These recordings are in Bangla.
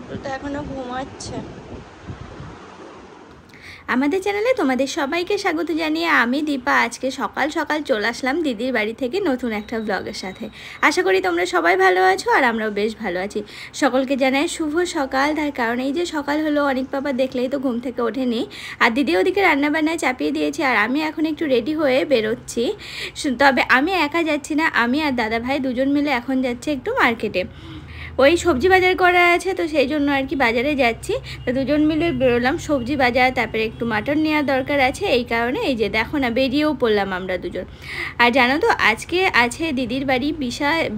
দুটো এখনো ঘুমাচ্ছে। আমাদের চ্যানেলে তোমাদের সবাইকে স্বাগত জানিয়ে আমি দীপা আজকে সকাল সকাল চলে আসলাম দিদির বাড়ি থেকে নতুন একটা ব্লগের সাথে। আশা করি তোমরা সবাই ভালো আছো আর আমরাও বেশ ভালো আছি। সকলকে জানাই শুভ সকাল। তার কারণ এই যে সকাল হলো, অনেক বাবা দেখলেই তো ঘুম থেকে ওঠেনি, আর দিদি ওদিকে রান্নাবান্নায় চাপিয়ে দিয়েছি আর আমি এখন একটু রেডি হয়ে বেরোচ্ছি। তবে আমি একা যাচ্ছি না, আমি আর দাদা ভাই দুজন মিলে এখন যাচ্ছি একটু মার্কেটে। ওই সবজি বাজার করা আছে, তো সেই জন্য আর কি বাজারে যাচ্ছি। তো দুজন মিলে বেরোলাম সবজি বাজার, তারপরে একটু মাটন নেওয়ার দরকার আছে, এই কারণে এই যে দেখো না বেরিয়েও পড়লাম আমরা দুজন। আর জানো তো আজকে আছে দিদির বাড়ি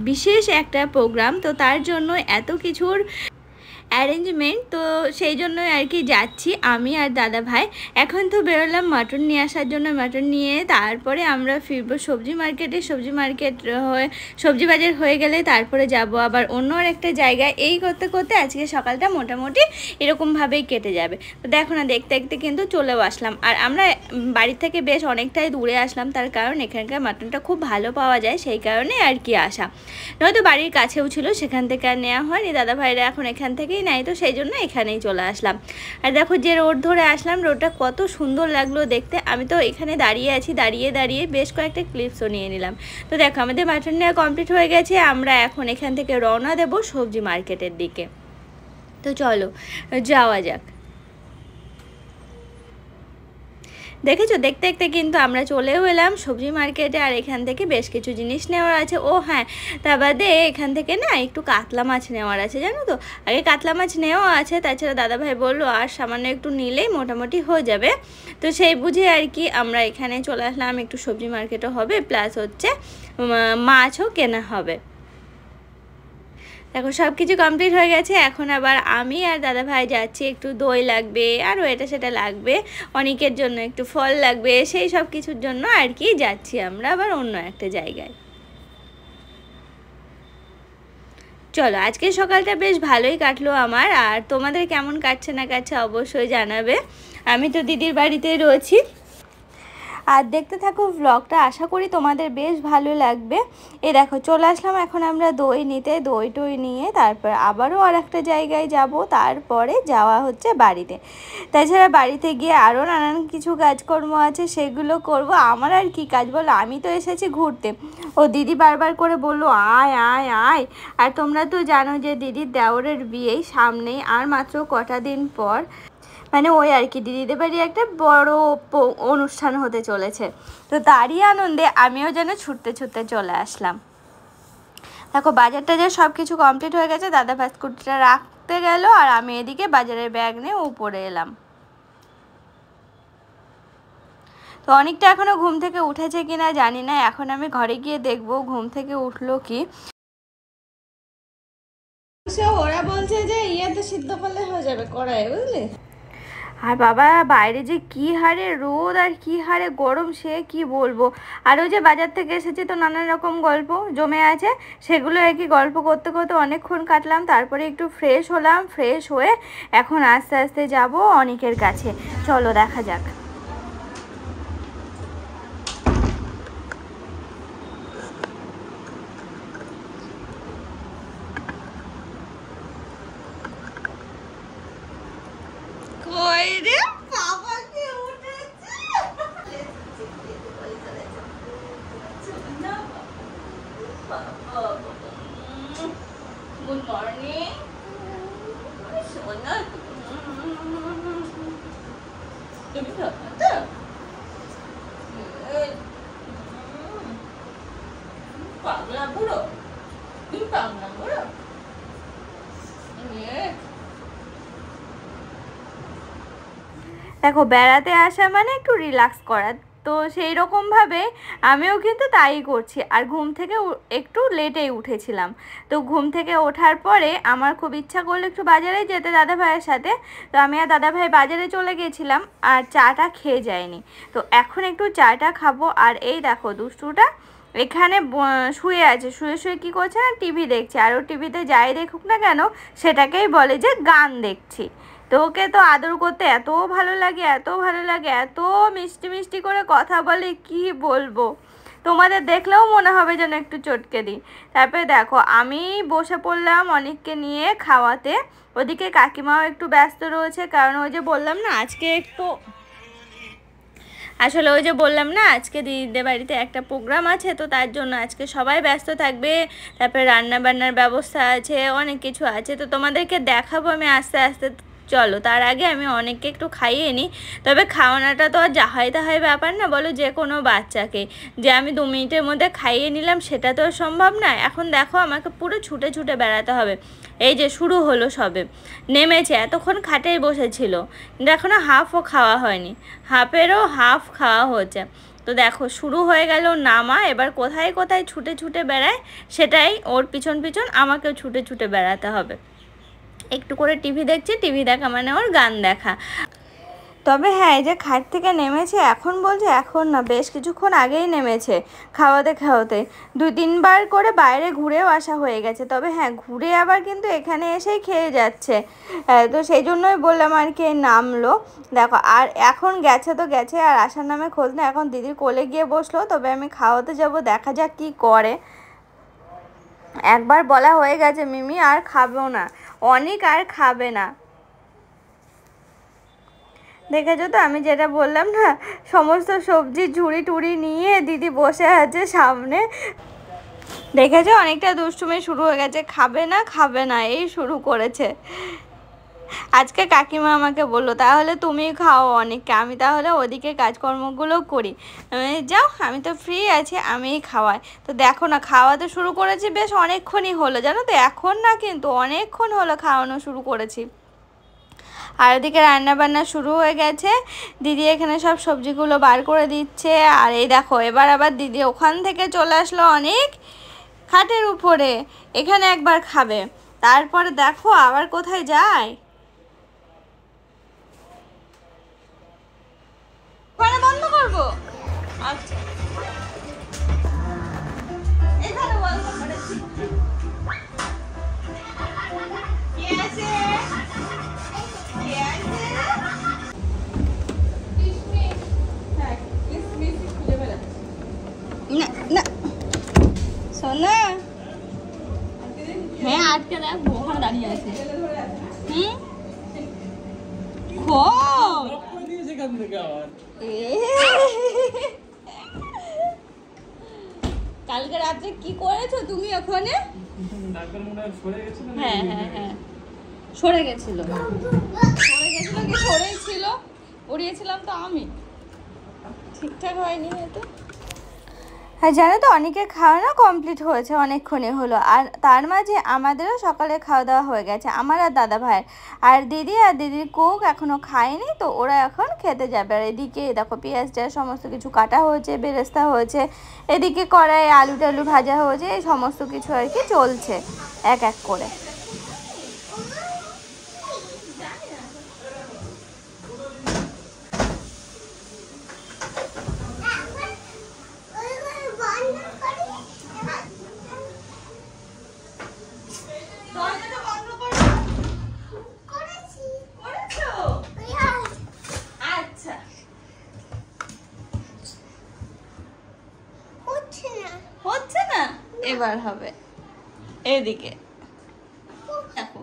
বিশেষ একটা প্রোগ্রাম, তো তার জন্য এত কিছুর অ্যারেঞ্জমেন্ট, তো সেই জন্যই আর কি যাচ্ছি আমি আর দাদা ভাই। এখন তো বেরোলাম মাটন নিয়ে আসার জন্য, মাটন নিয়ে তারপরে আমরা ফিরবো সবজি মার্কেটে। সবজি মার্কেট হয়ে সবজি বাজার হয়ে গেলে তারপরে যাব আবার অন্য একটা জায়গায়। এই করতে করতে আজকে সকালটা মোটামুটি এরকমভাবেই কেটে যাবে। তো দেখো না দেখতে দেখতে কিন্তু চলেও আসলাম, আর আমরা বাড়ি থেকে বেশ অনেকটাই দূরে আসলাম, তার কারণ এখানকার মাটনটা খুব ভালো পাওয়া যায়, সেই কারণে আর কি আসা। নয়তো বাড়ির কাছেও ছিল, সেখান থেকে আর নেওয়া হয়নি। দাদা ভাইরা এখন এখান থেকেই নাই, তো সেই জন্য এখানেই চলে আসলাম। আর দেখো যে রোড ধরে আসলাম, রোডটা কত সুন্দর লাগলো দেখতে। আমি তো এখানে দাঁড়িয়ে আছি, দাঁড়িয়ে দাঁড়িয়ে বেশ কয়েকটা ক্লিপসও নিয়ে নিলাম। তো দেখো আমাদের মাটন নেওয়া কমপ্লিট হয়ে গেছে, আমরা এখন এখান থেকে রওনা দেব সবজি মার্কেটের দিকে। তো চলো যাওয়া যাক। দেখেছো দেখতে দেখতে কিন্তু আমরা চলেও এলাম সবজি মার্কেটে, আর এখান থেকে বেশ কিছু জিনিস নেওয়ার আছে। ও হ্যাঁ, তা বাদে এখান থেকে না একটু কাতলা মাছ নেওয়ার আছে, জানো তো। আগে কাতলা মাছ নেওয়া আছে, তাছাড়া দাদাভাই বললো আর সামান্য একটু নিলেই মোটামুটি হয়ে যাবে। তো সেই বুঝে আর কি আমরা এখানে চলে আসলাম। একটু সবজি মার্কেটও হবে, প্লাস হচ্ছে মাছও কেনা হবে। দেখো সব কিছু কমপ্লিট হয়ে গেছে। এখন আবার আমি আর দাদা ভাই যাচ্ছি, একটু দই লাগবে, আরও এটা সেটা লাগবে, অনেকের জন্য একটু ফল লাগবে, সেই সব কিছুর জন্য আর কি যাচ্ছি আমরা আবার অন্য একটা জায়গায়। চলো আজকে সকালটা বেশ ভালোই কাটলো আমার, আর তোমাদের কেমন কাটছে না কাটছে অবশ্যই জানাবে। আমি তো দিদির বাড়িতেই রয়েছি, আর দেখতে থাকো ভ্লগটা, আশা করি তোমাদের বেশ ভালো লাগবে। এই দেখো চলে আসলাম এখন আমরা দই নিতে। দই টই নিয়ে তারপর আবারও আর একটা জায়গায় যাব, তারপরে যাওয়া হচ্ছে বাড়িতে। তাছাড়া বাড়িতে গিয়ে আরও নানান কিছু কাজকর্ম আছে, সেগুলো করব। আমার আর কি কাজ বলো, আমি তো এসেছি ঘুরতে। ও দিদি বারবার করে বললো আয় আয় আয়। আর তোমরা তো জানো যে দিদির দেওরের বিয়েই সামনেই, আর মাত্র কটা দিন পর, মানে ওই আর কি দিদিদের বাড়ি একটা বড় অনুষ্ঠান হতে চলেছে। তো তারই আনন্দে আমিও যেন ছুটতে ছুটতে চলে আসলাম। দেখো বাজার টাজার সব কিছু কমপ্লিট হয়ে গেছে, দাদা ভাই স্কুটিটা রাখতে গেল, আর আমি এদিকে বাজারের ব্যাগ নিয়ে উপরে এলাম। তো অনেকটা এখনও ঘুম থেকে উঠেছে কিনা জানি না, এখন আমি ঘরে গিয়ে দেখবো ঘুম থেকে উঠলো কি। ওরা বলছে যে ইয়েতে সিদ্ধ করলে হয়ে যাবে কড়াই, বুঝলি। আর বাবা বাইরে যে কি হারে রোদ আর কি হারে গরম, সে কি বলবো। আর ওই যে বাজার থেকে এসেছি, তো নানান রকম গল্প জমে আছে, সেগুলো আর কি গল্প করতে করতে অনেকক্ষণ কাটলাম। তারপরে একটু ফ্রেশ হলাম, ফ্রেশ হয়ে এখন আস্তে আস্তে যাব অনেকের কাছে। চলো দেখা যাক। কই রে বাবা কে উঠেছে। গুড মর্নিং সোনা, তুমি তো পাগলা বুড়ো, তুমি পাগলা বুড়ো। দেখো বেড়াতে আসা মানে একটু রিল্যাক্স করা, তো সেই রকমভাবে আমিও কিন্তু তাই করছি। আর ঘুম থেকে একটু লেটেই উঠেছিলাম, তো ঘুম থেকে ওঠার পরে আমার খুব ইচ্ছা করলো একটু বাজারে যেতে দাদা ভাইয়ের সাথে। তো আমি আর দাদা ভাই বাজারে চলে গেছিলাম, আর চাটা খেয়ে যায়নি। তো এখন একটু চাটা খাবো। আর এই দেখো দুষ্টুটা এখানে শুয়ে আছে, শুয়ে শুয়ে কী করছে না টিভি দেখছে। আর ও টিভিতে যাই দেখুক না কেন সেটাকেই বলে যে গান দেখছি। তো ওকে তো আদর করতে এত ভালো লাগে, এত ভালো লাগে, এত মিষ্টি মিষ্টি করে কথা বলে কি বলবো। তোমাদের দেখলেও মনে হবে যেন একটু চটকে দিই। তারপরে দেখো আমি বসে পড়লাম অনেককে নিয়ে খাওয়াতে। ওদিকে কাকিমাও একটু ব্যস্ত রয়েছে, কারণ ওই যে বললাম না আজকে একটু আসলে ওই যে বললাম না আজকে দিদিদের বাড়িতে একটা প্রোগ্রাম আছে, তো তার জন্য আজকে সবাই ব্যস্ত থাকবে। তারপরে রান্না বান্নার ব্যবস্থা আছে, অনেক কিছু আছে, তো তোমাদেরকে দেখাবো আমি আস্তে আস্তে। চলো তার আগে আমি অনেককে একটু খাইয়ে নিই। তবে খাওয়ানোটা তো আর যাহাই তাহাই ব্যাপার না, বলো যে কোনো বাচ্চাকে যে আমি 2 মিনিটের মধ্যে খাইয়ে নিলাম সেটা তো সম্ভব না। এখন দেখো আমাকে পুরো ছুটে ছুটে বেড়াতে হবে। এই যে শুরু হলো, সবে নেমেছে, এতক্ষণ খাটেই বসেছিল, কিন্তু এখনও হাফও খাওয়া হয়নি, হাফেরও হাফ খাওয়া হচ্ছে। তো দেখো শুরু হয়ে গেল নামা, এবার কোথায় কোথায় ছুটে ছুটে বেড়ায় সেটাই ওর পিছন পিছন আমাকেও ছুটে ছুটে বেড়াতে হবে। একটু করে টিভি দেখছে, টিভি দেখা মানে ওর গান দেখা। তবে হ্যাঁ, এই যে খাট থেকে নেমেছে, এখন বলছে এখন না, বেশ কিছুক্ষণ আগেই নেমেছে। খাওয়াতে খাওয়াতে 2-3 বার করে বাইরে ঘুরেও আসা হয়ে গেছে। তবে হ্যাঁ, ঘুরে আবার কিন্তু এখানে এসেই খেয়ে যাচ্ছে, তো সেই জন্যই বললাম আর কি নামলো। দেখো আর এখন গেছে তো গেছে, আর আসার নামে খোঁজ না। এখন দিদির কোলে গিয়ে বসলো, তবে আমি খাওয়াতে যাব, দেখা যাক কি করে। একবার বলা হয়ে গেছে মিমি আর খাবেও না, অনেক আর খাবে না। দেখেছো তো আমি যেটা বললাম না, সমস্ত সবজি ঝুড়ি টুড়ি নিয়ে দিদি বসে আছে সামনে। দেখেছো অনেকটা দুষ্টুমি শুরু হয়ে গেছে, খাবে না খাবে না এই শুরু করেছে। আজকে কাকিমা আমাকে বললো তাহলে তুমি খাও অনেককে, আমি তাহলে ওদিকে কাজকর্মগুলো করি। যাও আমি তো ফ্রি আছি, আমিই খাওয়াই। তো দেখো না খাওয়াতে শুরু করেছি, বেশ অনেকক্ষণই হলো জানো তো, এখন না কিন্তু অনেকক্ষণ হলো খাওয়ানো শুরু করেছি। আর ওদিকে রান্না বান্না শুরু হয়ে গেছে, দিদি এখানে সব সবজিগুলো বার করে দিচ্ছে। আর এই দেখো এবার আবার দিদি ওখান থেকে চলে আসলো অনেক খাটের উপরে, এখানে একবার খাবে, তারপরে দেখো আবার কোথায় যায়। বন্ধ করবো, আচ্ছা এখানে বন্ধ করেছি। কি আছে না না সোনা, হ্যাঁ আজকে দেখ ওখানে দাঁড়িয়ে আছে। কালকে রাত্রে কি করেছো তুমি ওখানে? হ্যাঁ হ্যাঁ হ্যাঁ সরে গেছিল, কি সরেই ছিল, উড়িয়েছিলাম তো আমি, ঠিকঠাক হয়নি হয়তো। আর জানো তো অনেকের খাওয়ানো কমপ্লিট হয়েছে, অনেকক্ষণই হলো। আর তার মাঝে আমাদেরও সকালে খাওয়া দাওয়া হয়ে গেছে, আমার আর দাদা ভাইয়ের। আর দিদি আর দিদির কোক এখনও খায়নি, তো ওরা এখন খেতে যাবে। আর এদিকে দেখো পেঁয়াজ টেয়াজ সমস্ত কিছু কাটা হয়েছে, বেরেস্তা হয়েছে, এদিকে কড়াই আলু টালু ভাজা হয়েছে, এই সমস্ত কিছু আর কি চলছে এক এক করে। হচ্ছে না, এবার হবে। এদিকে দেখো,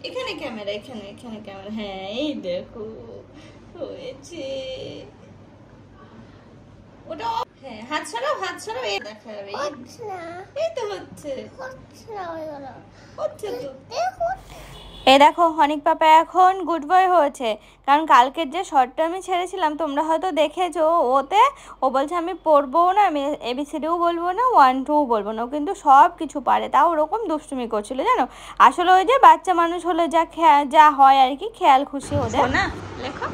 এখানে ক্যামেরা, এখানে এখানে ক্যামেরা, হ্যাঁ এই দেখো হয়েছে ওটা। হ্যাঁ হাত সরাও, হাত সরাও, এই দেখা যাবে, এই তো হচ্ছে হচ্ছে তো। এই দেখো অনেক পাপা এখন গুড বয় হয়েছে, কারণ কালকের যে শর্টটা আমি ছেড়েছিলাম তোমরা হয়তো দেখেছো, ওতে ও বলছে আমি পড়বও না, আমি ABCDও বলবো না, 1 2 বলবো না, ও কিন্তু সব কিছু পারে, তাও ওরকম দুষ্টুমি করছিল জানো। আসলে ওই যে বাচ্চা মানুষ হলে যা হয় আর কি, খেয়াল খুশি হলে না। লেখো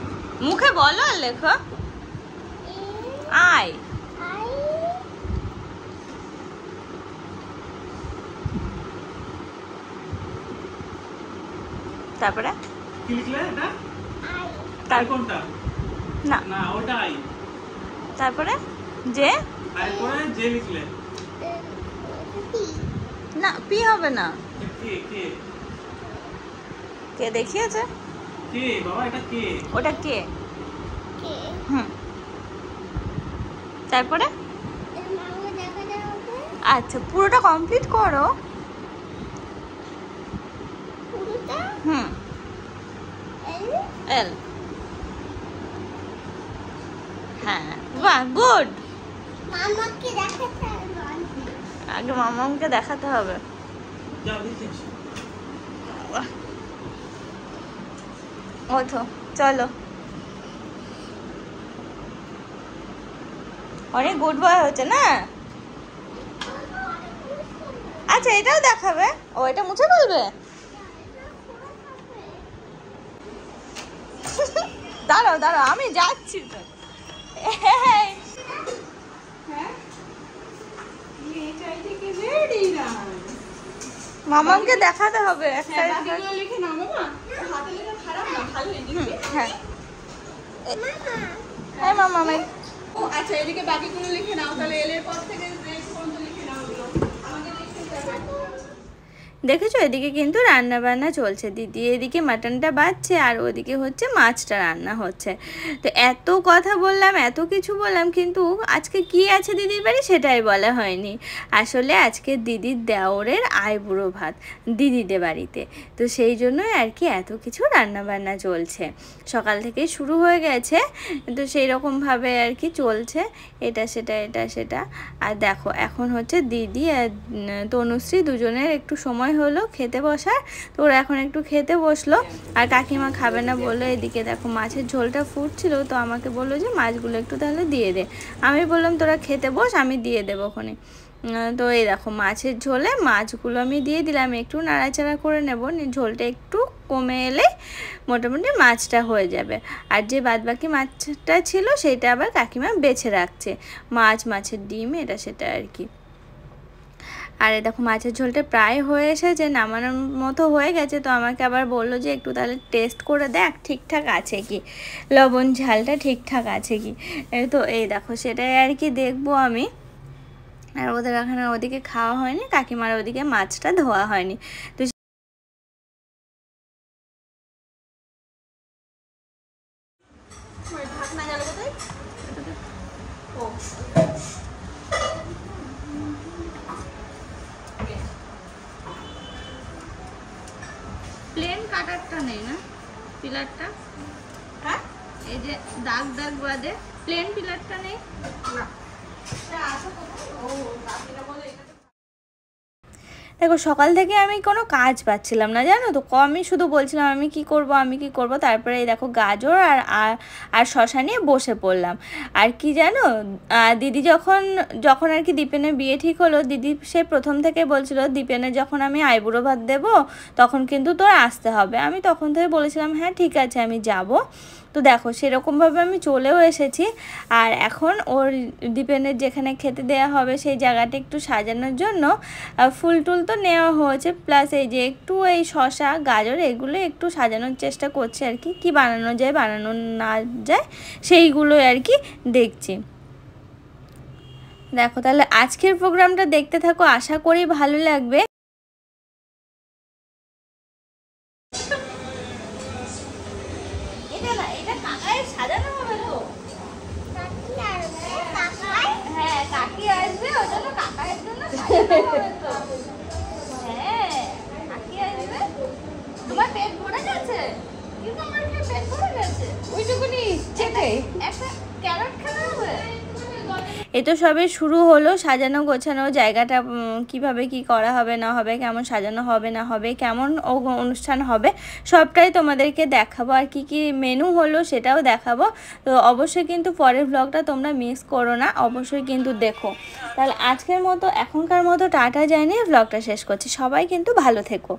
মুখে বলো আর লেখো আই। তারপরে কি লিখলে এটা? আই কোনটা? না না ওটা আই। তারপরে যে আই পরে যে লিখলে। না পি হবে না। কে কে কে দেখিয়েছে? কে বাবা, এটা কে? ওটা কে? কে হুম তারপরে আচ্ছা পুরোটা কমপ্লিট করো। হুম এল হ্যাঁ বাহ গুড। আগে মামাকে দেখাতে হবে। ওঠো চলো, অনেক গুড বয় হচ্ছে না। আচ্ছা এটাও দেখাবে, ও এটা মুছে ফেলবে। দাঁড়াও দাঁড়াও আমি যাচ্ছি তো। মামাকে দেখাতে হবে একটা। হ্যাঁ মামা আচ্ছা এদিকে বাকিগুলো লিখে নাও, তাহলে এল এর পর থেকে পর্যন্ত লিখে নাও। আমাকে লিখতে যাবে। দেখেছো এদিকে কিন্তু রান্না বান্না চলছে, দিদি এদিকে মাটনটা বাজছে আর ওদিকে হচ্ছে মাছটা রান্না হচ্ছে। তো এত কথা বললাম, এত কিছু বললাম, কিন্তু আজকে কি আছে দিদির বাড়ি সেটাই বলা হয়নি। আসলে আজকে দিদির দেওরের আইবুড়ো ভাত দিদিদের বাড়িতে, তো সেই জন্যই আর কি এত কিছু রান্না বান্না চলছে। সকাল থেকেই শুরু হয়ে গেছে, তো সেই রকমভাবে আর কি চলছে, এটা সেটা এটা সেটা। আর দেখো এখন হচ্ছে দিদি আর তনুশ্রী দুজনের একটু সময় হলো খেতে বসার, তো ওরা এখন একটু খেতে বসলো। আর কাকিমা খাবে না বললো। এদিকে দেখো মাছের ঝোলটা ফুটছিল, তো আমাকে বললো যে মাছগুলো একটু তাহলে দিয়ে দে। আমি বললাম তোরা খেতে বস, আমি দিয়ে দেবো ওখানে। তো এই দেখো মাছের ঝোলে মাছগুলো আমি দিয়ে দিলাম, একটু নাড়াচাড়া করে নেব, ঝোলটা একটু কমে এলে মোটামুটি মাছটা হয়ে যাবে। আর যে বাদবাকি মাছটা ছিল সেটা আবার কাকিমা বেছে রাখছে, মাছ মাছের ডিম এটা সেটা আর কি। আর দেখো মাছের ঝোলটা প্রায় হয়ে এসেছে, নামানোর মতো হয়ে গেছে। তো আমাকে আবার বললো যে একটু তাহলে টেস্ট করে দেখ ঠিকঠাক আছে কি, লবণ ঝালটা ঠিকঠাক আছে কি। তো এই দেখো সেটাই আর কি দেখবো আমি। আর ওদের এখানে ওদিকে খাওয়া হয়নি, কাকিমার ওদিকে মাছটা ধোয়া হয়নি। তো প্লেন কাটারটা নেই না, পিলারটা, হ্যাঁ এই যে দাগ দাগ বাদে প্লেন পিলারটা নেই। দেখো সকাল থেকে আমি কোনো কাজ পাচ্ছিলাম না জানো তো, আমি শুধু বলছিলাম আমি কি করব আমি কি করব। তারপরে এই দেখো গাজর আর শশা নিয়ে বসে পড়লাম। আর কি জানো, দিদি যখন আর কি দীপেনের বিয়ে ঠিক হলো, দিদি সে প্রথম থেকে বলছিল দীপেনের যখন আমি আইবুড়ো ভাত দেবো তখন কিন্তু তোর আসতে হবে। আমি তখন থেকে বলেছিলাম হ্যাঁ ঠিক আছে আমি যাব। তো দেখো সেরকমভাবে আমি চলেও এসেছি। আর এখন ওর দীপেনের যেখানে খেতে দেওয়া হবে সেই জায়গাটা একটু সাজানোর জন্য ফুল টুল তো নেওয়া হয়েছে, প্লাস এই যে একটু এই শসা গাজর এগুলো একটু সাজানোর চেষ্টা করছি আর কি, কী বানানো যায় বানানো না যায় সেইগুলো আর কি দেখছি। দেখো তাহলে আজকের প্রোগ্রামটা দেখতে থাকো, আশা করি ভালো লাগবে। সাজানো হবে তো, হ্যাঁ কাকি আসবে ওই জন্য কাকার জন্য সাজানো হবে তো। হ্যাঁ কাকি আসবে। তোমার পেট ভরে গেছে? কিন্তু আমার কি পেট ভরে গেছে? ওইটুকুনি চেটে একটা ক্যারট খেতে হবে। এই তো সবে শুরু হলো সাজানো গোছানো, জায়গাটা কিভাবে কি করা হবে না হবে, কেমন সাজানো হবে না হবে, কেমন অনুষ্ঠান হবে সবটাই তোমাদেরকে দেখাবো। আর কি কি মেনু হলো সেটাও দেখাবো। তো অবশ্যই কিন্তু পরের ব্লগটা তোমরা মিস করো না, অবশ্যই কিন্তু দেখো। তাহলে আজকের মতো এখনকার মতো টাটা জানিয়ে ব্লগটা শেষ করছি। সবাই কিন্তু ভালো থেকো।